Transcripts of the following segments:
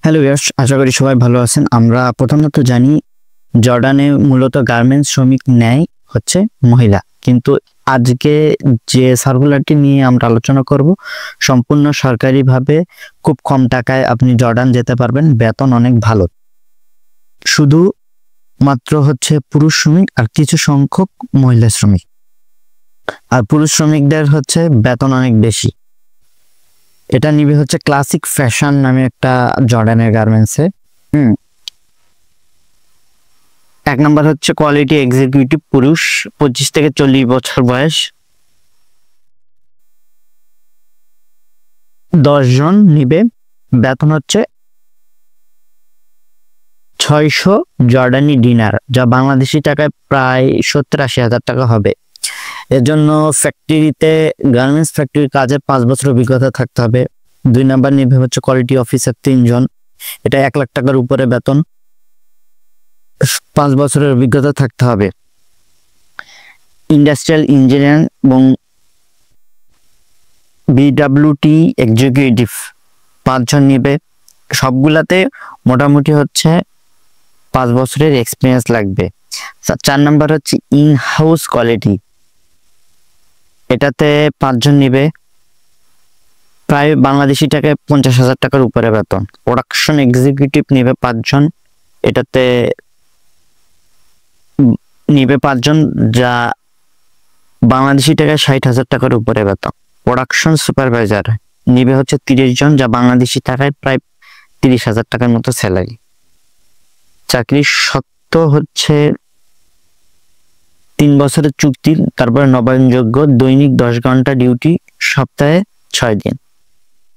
Hello viewers, আশা করি সবাই ভালো আছেন। আমরা প্রথমত জানি জর্ডানে মূলত গার্মেন্টস শ্রমিক নেয় হচ্ছে মহিলা, কিন্তু আজকে যে সার্কুলারটি নিয়ে আমরা আলোচনা করব সম্পূর্ণ সরকারিভাবে খুব কম টাকায় আপনি জর্ডান যেতে পারবেন, বেতন অনেক ভালো। শুধু মাত্র হচ্ছে পুরুষ শ্রমিক আর কিছু সংখ্যক মহিলা শ্রমিক, আর পুরুষ শ্রমিকদের হচ্ছে বেতন অনেক বেশি। এটা নিবে হচ্ছে ক্লাসিক ফ্যাশন নামে একটা জর্ডানের গার্মেন্টসে। এক নম্বর হচ্ছে কোয়ালিটি এক্সিকিউটিভ, পুরুষ 25 থেকে 40 বছর বয়স, 10 জন নিবে। বেতন হচ্ছে 600 জর্ডানি ডিনার, যা বাংলাদেশি টাকায় প্রায় 70-80 হাজার টাকা হবে। এর জন্য ফ্যাক্টরিতে গার্মেন্টস ফ্যাক্টরির কাজে 5 বছর অভিজ্ঞতা থাকতে হবে। 2 নাম্বার নিবে হচ্ছে কোয়ালিটি অফিসার, 3 জন, এটা 1 লাখ টাকার উপরে বেতন, 5 বছরের অভিজ্ঞতা থাকতে হবে। ইন্ডাস্ট্রিয়াল ইঞ্জিনিয়ার এবং বিডব্লিউটি এক্সিকিউটিভ 5 জন নিবে। সবগুলাতে মোটামুটি হচ্ছে 5 বছরের এক্সপিরিয়েন্স লাগবে। 4 নাম্বার হচ্ছে ইন হাউস কোয়ালিটি, এটাতে 5 জন নিবে, প্রায় বাংলাদেশি টাকায় 50 হাজার টাকার উপরে বেতন। প্রোডাকশন এক্সিকিউটিভ নিবে 5 জন, এটাতে নিবে 5 জন, যা বাংলাদেশি টাকায় 60 হাজার টাকার উপরে বেতন। প্রোডাকশন সুপারভাইজার নিবে হচ্ছে 30 জন, যা বাংলাদেশি টাকায় প্রায় 30 হাজার টাকার মতো স্যালারি। চাকরির শর্ত হচ্ছে 3 বছরের চুক্তি, তারপরে নবায়নযোগ্য, দৈনিক 10 ঘন্টা ডিউটি, সপ্তাহে 6 দিন।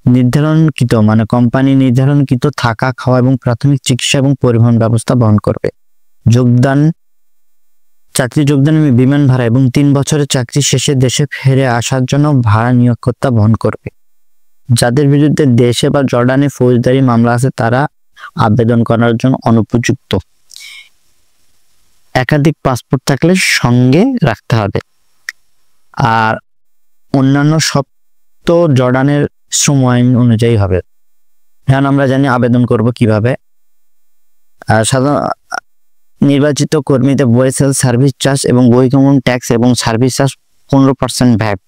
নির্ধারণকৃত মানে কোম্পানি নির্ধারণকৃত থাকা, খাওয়া এবং প্রাথমিক চিকিৎসা এবং পরিবহন ব্যবস্থা বহন করবে। চাকরি যোগদান বিমান ভাড়া এবং 3 বছরের চাকরি শেষে দেশে ফিরে আসার জন্য ভাড়া নিয়োগকর্তা বহন করবে। যাদের বিরুদ্ধে দেশে বা জর্ডানে ফৌজদারি মামলা আছে তারা আবেদন করার জন্য অনুপযুক্ত। একাধিক পাসপোর্ট থাকলে সঙ্গে রাখতে হবে। আর অন্যান্য সব তো জর্ডানের শ্রম আইন অনুযায়ী হবে। এখন আমরা জানি আবেদন করব কিভাবে। সাধারণ নির্বাচিত কর্মীদের ওয়েসেল সার্ভিস চার্জ এবং বহির্গমন ট্যাক্স এবং service charge 15% VAT,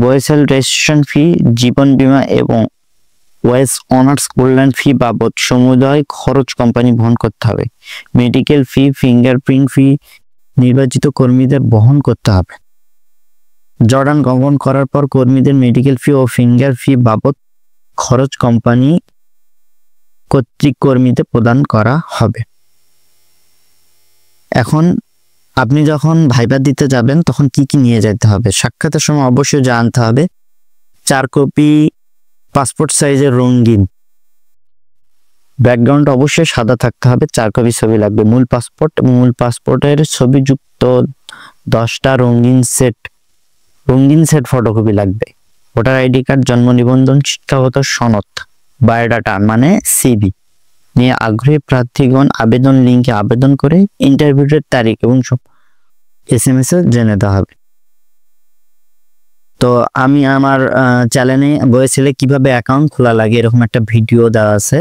vessel registration fee, জীবন বীমা এবং ওয়েস অনার্স কল্যাণ ফি বাবদ সমুদায় খরচ কোম্পানি বহন করতে হবে। মেডিকেল ফি, ফিঙ্গারপ্রিন্ট ফি নির্বাচিত কর্মীদের বহন করতে হবে। জর্ডান গমন করার পর কর্মীদের মেডিকেল ফি ও ফিঙ্গার ফি বাবদ খরচ কোম্পানি কর্তৃক কর্মীদের প্রদান করা হবে। এখন আপনি যখন ভাইবা দিতে যাবেন তখন কি কি নিয়ে যেতে হবে? সাক্ষাতের সময় অবশ্যই জানতে হবে 4 কপি পাসপোর্ট সাইজের রঙিন, ব্যাকগ্রাউন্ড অবশ্যই সাদা থাকতে হবে, 4 কপি ছবি লাগবে। মূল পাসপোর্ট এবং মূল পাসপোর্টের ছবিযুক্ত 10টা রঙিন সেট ফটোকপি লাগবে। ভোটার আইডি কার্ড, জন্ম নিবন্ধন, শিক্ষাগত সনদ, বায়োডাটা মানে সিভি নিয়ে আগ্রহী প্রার্থীগণ আবেদন লিঙ্কে আবেদন করে ইন্টারভিউয়ের তারিখ এবং সব SMS এ জেনে দেওয়া হবে। তো আমি আমার চ্যানেলে বলেছিলে কিভাবে অ্যাকাউন্ট খোলা লাগে, এরকম একটা ভিডিও দেওয়া আছে,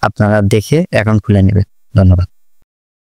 আপনারা দেখে অ্যাকাউন্ট খুলে নেবেন। ধন্যবাদ।